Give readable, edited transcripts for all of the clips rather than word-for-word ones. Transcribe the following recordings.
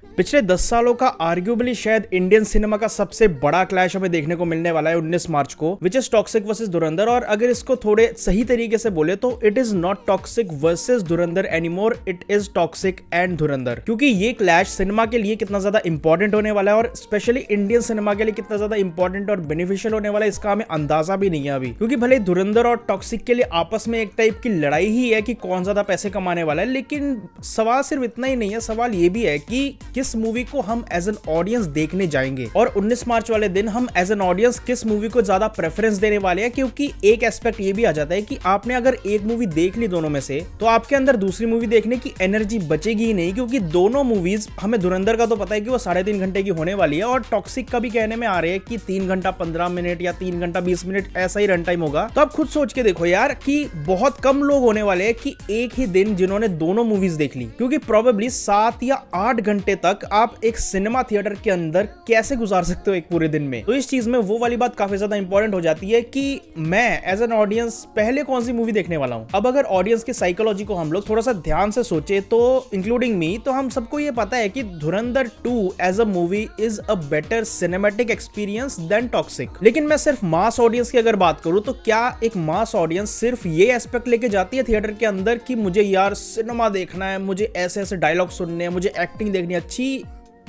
पिछले 10 सालों का आर्ग्यूबली शायद इंडियन सिनेमा का सबसे बड़ा क्लैश हमें देखने को मिलने वाला है 19 मार्च को, विच इज टॉक्सिक वर्सेस धुरंधर। और अगर इसको थोड़े सही तरीके से बोले तो it is not Toxic versus Dhurandhar anymore, it is Toxic and Dhurandhar. क्योंकि ये क्लैश सिनेमा के लिए कितना ज्यादा इंपॉर्टेंट होने वाला है और स्पेशली इंडियन सिनेमा के लिए कितना ज्यादा इंपॉर्टेंट और बेनिफिशियल होने वाला है, इसका हमें अंदाजा भी नहीं है अभी। क्योंकि भले धुरंधर और टॉक्सिक के लिए आपस में एक टाइप की लड़ाई ही है कि कौन ज्यादा पैसे कमाने वाला है, लेकिन सवाल सिर्फ इतना ही नहीं है, सवाल ये भी है कि किस मूवी को हम एज एन ऑडियंस देखने जाएंगे और 19 मार्च वाले दिन हम एज एन ऑडियंस किस मूवी को ज्यादा प्रेफरेंस देने वाले हैं। क्योंकि एक एस्पेक्ट ये भी आ जाता है कि आपने अगर एक मूवी देख ली दोनों में से तो आपके अंदर दूसरी मूवी देखने की एनर्जी बचेगी ही नहीं, क्योंकि दोनों मूवीज, हमें धुरंधर का तो पता है कि वो 3.5 घंटे की होने वाली है और टॉक्सिक का भी कहने में आ रहे हैं कि 3 घंटा 15 मिनट या 3 घंटा 20 मिनट ऐसा ही रन टाइम होगा। तो आप खुद सोच के देखो यार कि बहुत कम लोग होने वाले हैं कि एक ही दिन जिन्होंने दोनों मूवीज देख ली, क्योंकि प्रोबेबली 7 या 8 घंटे तक आप एक सिनेमा थिएटर के अंदर कैसे गुजार सकते हो एक पूरे दिन में। तो इस चीज में वो वाली बात काफी ज्यादा इंपॉर्टेंट हो जाती है कि मैं एज एन ऑडियंस पहले कौन सी मूवी देखने वाला हूं। अब अगर ऑडियंस की साइकोलॉजी को हम लोग थोड़ा सा ध्यान से सोचे तो इंक्लूडिंग मी, तो हम सबको ये पता है कि Dhurandhar 2 as a movie is a better cinematic experience than Toxic. लेकिन मैं सिर्फ मास ऑडियंस की अगर बात करूं तो क्या एक मास ऑडियंस सिर्फ ये एस्पेक्ट लेके जाती है थिएटर के अंदर कि मुझे यार सिनेमा देखना है, मुझे ऐसे ऐसे डायलॉग सुनने हैं, मुझे एक्टिंग देखनी है अच्छी?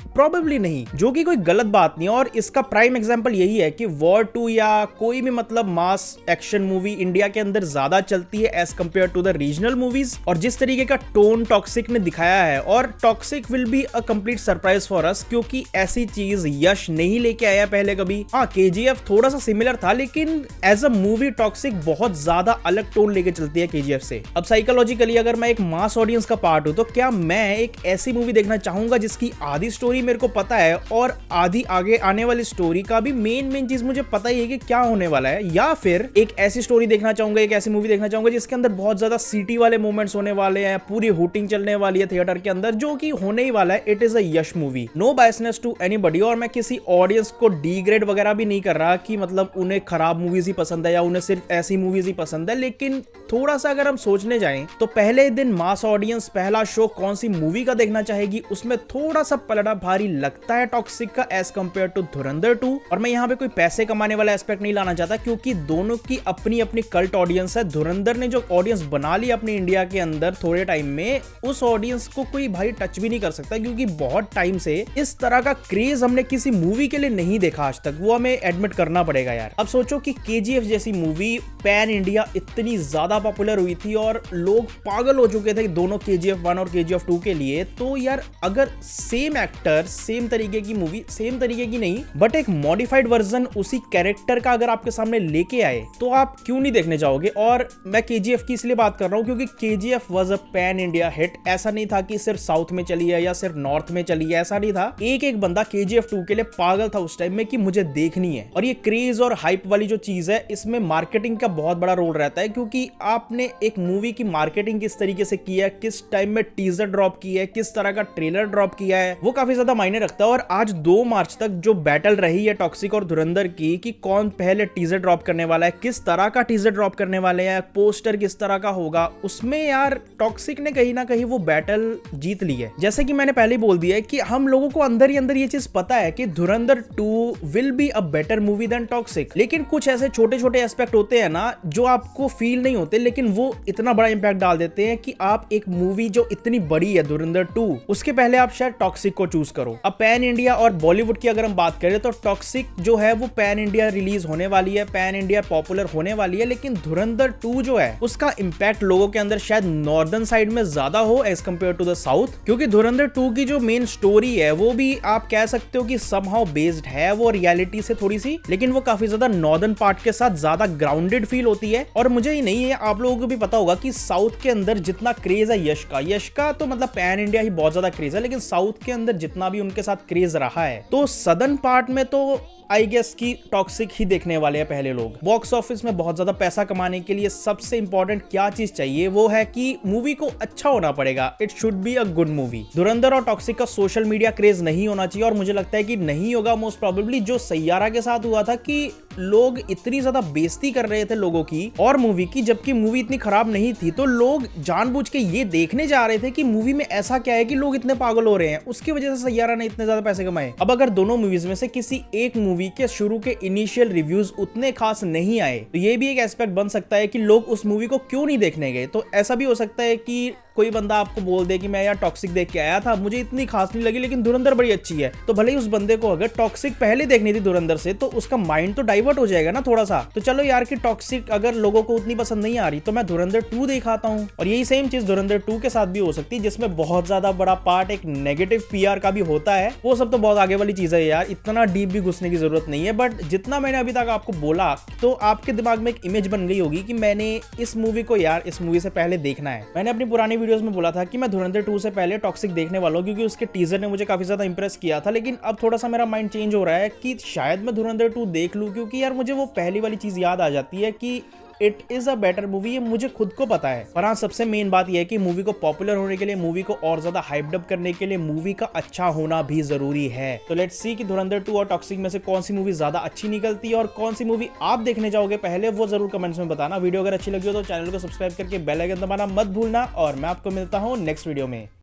प्रोबेबली नहीं, जो कि कोई गलत बात नहीं है। और इसका प्राइम एग्जांपल यही है कि वॉर 2 या कोई भी मतलब मास एक्शन मूवी इंडिया के अंदर ज्यादा चलती है as compare to the regional movies. और जिस तरीके का टोन टॉक्सिक ने दिखाया है, और toxic will be a complete surprise for us, क्योंकि ऐसी चीज यश नहीं लेके आया पहले कभी। हाँ, केजीएफ थोड़ा सा सिमिलर था, लेकिन एज अ मूवी टॉक्सिक बहुत ज्यादा अलग टोन लेके चलती है केजीएफ से। अब साइकोलॉजिकली अगर मैं एक मास ऑडियंस का पार्ट हूं तो क्या मैं एक ऐसी मूवी देखना चाहूंगा जिसकी आधी स्टोरी मेरे को पता है और आधी आगे आने वाली स्टोरी का भी मेन चीज मुझे पता ही है कि क्या होने वाला है, या फिर एक ऐसी स्टोरी देखना चाहूंगा, एक ऐसी मूवी देखना चाहूंगा जिसके अंदर बहुत ज्यादा सीटी वाले मोमेंट्स होने वाले हैं, पूरी हुटिंग चलने वाली है थिएटर के अंदर, जो कि होने ही वाला है। It is a Yash movie, no biasness to anybody. और मैं किसी ऑडियंस को डीग्रेड वगैरह भी नहीं कर रहा कि मतलब उन्हें खराब मूवीज ही पसंद है या उन्हें सिर्फ ऐसी मूवीज ही पसंद है, लेकिन थोड़ा सा अगर हम सोचने जाएं तो पहले दिन मास ऑडियंस पहला शो कौन सी मूवी का देखना चाहेगी, उसमें थोड़ा सा पलड़ा भारी लगता है टॉक्सिक का एज कंपेयर टू धुरंधर 2। और मैं यहाँ पे कोई पैसे कमाने वाला एस्पेक्ट नहीं लाना चाहता, क्योंकि दोनों की अपनी अपनी कल्ट ऑडियंस है। धुरंधर ने जो ऑडियंस बना ली अपनी इंडिया के अंदर थोड़े टाइम में, उस ऑडियंस को कोई भाई टच भी नहीं कर सकता, क्योंकि बहुत टाइम से इस तरह का क्रेज हमने किसी मूवी के लिए नहीं देखा आज तक, वो हमें एडमिट करना पड़ेगा यार। अब सोचो कि केजीएफ जैसी मूवी पैन इंडिया इतनी ज्यादा पॉपुलर हुई थी और लोग पागल हो चुके थे दोनों केजीएफ 1 और केजीएफ 2 के लिए। तो यार अगर सेम एक्टर, सेम तरीके की मूवी, सेम तरीके की नहीं बट एक मॉडिफाइड वर्जन उसी कैरेक्टर का अगर आपके सामने लेके आए तो आप क्यों नहीं देखने जाओगे। और मैं केजीएफ की इसलिए बात कर रहा हूं क्योंकि KGF was a pan India hit. ऐसा नहीं था कि सिर्फ साउथ में चली है या सिर्फ नॉर्थ में चली है, ऐसा नहीं था। एक एक बंदा केजीएफ 2 के लिए पागल था उस टाइम में कि मुझे देखनी है। और ये क्रेज और हाइप वाली जो चीज है, इसमें मार्केटिंग का बहुत बड़ा रोल रहता है, क्योंकि आपने एक मूवी की मार्केटिंग किस तरीके से की है, किस टाइम में टीजर ड्रॉप की है, किस तरह का ट्रेलर ड्रॉप किया है, वो काफी ज्यादा मायने रखता है। और आज 2 मार्च तक जो बैटल रही है टॉक्सिक और धुरंधर की कि कौन पहले टीजर ड्रॉप करने वाला है, किस तरह का टीजर ड्रॉप करने वाले हैं, पोस्टर किस तरह का होगा, उसमें यार टॉक्सिक ने कहीं ना कहीं वो बैटल जीत ली है। जैसे कि मैंने पहले बोल दिया है कि हम लोगों को अंदर ही अंदर ये चीज पता है कि Dhurandhar 2 will be a better movie than Toxic. लेकिन कुछ ऐसे छोटे छोटे एस्पेक्ट होते हैं ना जो आपको फील नहीं होते, लेकिन वो इतना बड़ा इंपैक्ट डाल देते हैं कि आप एक मूवी जो इतनी बड़ी है धुरंधर 2, उसके पहले आप शायद टॉक्सिक को चूज करो। अब पैन इंडिया और बॉलीवुड की अगर हम बात करें तो टॉक्सिक जो है वो पैन इंडिया रिलीज होने वाली है, पैन इंडिया पॉपुलर होने वाली है, लेकिन धुरंधर 2 जो है उसका इंपैक्ट लोगों के अंदर शायद नॉर्दर्न साइड में ज्यादा हो as compare to the south. क्योंकि धुरंधर 2 की जो मेन स्टोरी है वो भी आप कह सकते हो कि समहाउ बेस्ड है वो रियलिटी से थोड़ी सी, लेकिन वो काफी ज्यादा नॉर्दर्न पार्ट के साथ ज्यादा ग्राउंडेड फील होती है। और मुझे ही नहीं है, आप लोगों को भी पता होगा कि साउथ के अंदर जितना क्रेज है यश का तो मतलब पैन इंडिया ही बहुत ज्यादा क्रेज है, लेकिन साउथ के अंदर जितना भी उनके साथ क्रेज रहा है तो सदर्न पार्ट में तो आई गेस की टॉक्सिक ही देखने वाले हैं पहले लोग। बॉक्स ऑफिस में बहुत ज्यादा पैसा कमाने के लिए सबसे इंपॉर्टेंट क्या चीज चाहिए, वो है कि मूवी को अच्छा होना पड़ेगा। It should be a good movie. धुरंधर और टॉक्सिक का सोशल मीडिया क्रेज नहीं होना चाहिए, और मुझे लगता है कि नहीं होगा मोस्ट प्रोबेबली। जो सैयारा के साथ हुआ था कि लोग इतनी ज्यादा बेइज्जती कर रहे थे लोगों की और मूवी की, जबकि मूवी इतनी खराब नहीं थी। तो लोग जानबूझ के ये देखने जा रहे थे कि मूवी में ऐसा क्या है कि लोग इतने पागल हो रहे हैं, उसकी वजह से सैयारा ने इतने ज्यादा पैसे कमाए। अब अगर दोनों मूवीज में से किसी एक मूवी के शुरू के इनिशियल रिव्यूज उतने खास नहीं आए तो ये भी एक एस्पेक्ट बन सकता है कि लोग उस मूवी को क्यों नहीं देखने गए। तो ऐसा भी हो सकता है कि कोई बंदा आपको बोल दे कि मैं यार टॉक्सिक देख के आया था, मुझे इतनी खास नहीं लगी, लेकिन धुरंधर बड़ी अच्छी है। तो भले ही उस बंदे को अगर टॉक्सिक पहले देखनी थी धुरंधर से, तो उसका माइंड तो डाइवर्ट हो जाएगा ना थोड़ा सा। तो चलो यार कि टॉक्सिक अगर लोगों को उतनी पसंद नहीं आ रही तो मैं धुरंधर 2 दिखाता हूँ। और यही सेम चीज धुरंधर 2 के साथ भी हो सकती है, जिसमें बहुत ज्यादा बड़ा पार्ट एक नेगेटिव पीआर का भी होता है। वो सब तो बहुत आगे वाली चीज है यार, इतना डीप भी घुसने की जरूरत नहीं है। बट जितना मैंने अभी तक आपको बोला, तो आपके दिमाग में एक इमेज बन गई होगी कि मैंने इस मूवी को यार इस मूवी से पहले देखना है। मैंने अपनी पुरानी वीडियोस में बोला था कि मैं धुरंधर 2 से पहले टॉक्सिक देखने वाला हूं, क्योंकि उसके टीजर ने मुझे काफी ज्यादा इंप्रेस किया था। लेकिन अब थोड़ा सा मेरा माइंड चेंज हो रहा है कि शायद मैं धुरंधर 2 देख लूं, क्योंकि यार मुझे वो पहली वाली चीज याद आ जाती है कि it is a better movie. ये मुझे खुद को पता है। पर हाँ, सबसे मेन बात यह है कि मूवी को पॉपुलर होने के लिए, मूवी को और ज्यादा हाइप्ड अप करने के लिए मूवी का अच्छा होना भी जरूरी है। तो लेट्स सी कि धुरंधर 2 और टॉक्सिक में से कौन सी मूवी ज्यादा अच्छी निकलती है और कौन सी मूवी आप देखने जाओगे पहले, वो जरूर कमेंट्स में बताना। वीडियो अगर अच्छी लगी हो तो चैनल को सब्सक्राइब करके बेल आइकन दबाना मत भूलना और मैं आपको मिलता हूँ नेक्स्ट वीडियो में।